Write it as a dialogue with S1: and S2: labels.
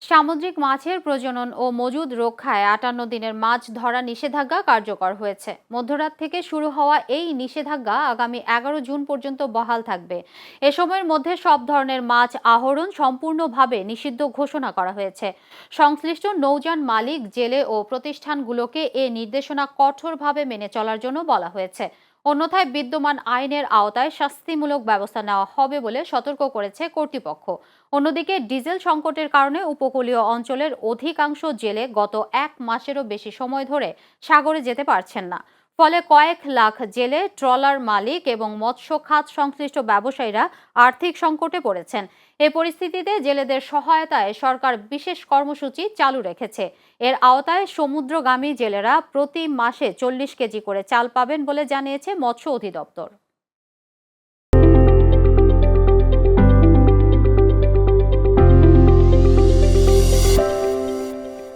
S1: সামুদ্রিক মাছের প্রজনন ও মজুদ রক্ষায় ৫৮ দিনের মাছ ধরা নিষেধাজ্ঞা কার্যকর হয়েছে। মধ্যরাত থেকে শুরু হওয়া এই নিষেধাজ্ঞা আগামী ১১ জুন পর্যন্ত বহাল থাকবে। এ সময়ের মধ্যে সব ধরনের মাছ আহরণ সম্পূর্ণভাবে নিষিদ্ধ ঘোষণা করা হয়েছে। সংশ্লিষ্ট নৌযান মালিক, জেলে ও প্রতিষ্ঠানগুলোকে এ নির্দেশনা কঠোরভাবে মেনে চলার জন্য বলা হয়েছে। অন্যথায় বিদ্যমান আইনের আওতায় শাস্তিমূলক ব্যবস্থা নেওয়া হবে বলে সতর্ক করেছে কর্তৃপক্ষ। অন্যদিকে ডিজেল সংকটের কারণে উপকূলীয় অঞ্চলের অধিকাংশ জেলে গত ১ মাসেরও বেশি সময় ধরে সাগরে যেতে পারছেন না। ফলে কয়েক লাখ জেলে, ট্রলার মালিক এবং মৎস্য খাত সংশ্লিষ্ট ব্যবসায়ীরা আর্থিক সংকটে পড়েছেন। এ পরিস্থিতিতে জেলেদের সহায়তায় সরকার বিশেষ কর্মসূচি চালু রেখেছে। এর আওতায় সমুদ্রগামী জেলেরা প্রতি মাসে ৪০ কেজি করে চাল পাবেন বলে জানিয়েছে মৎস্য অধিদপ্তর।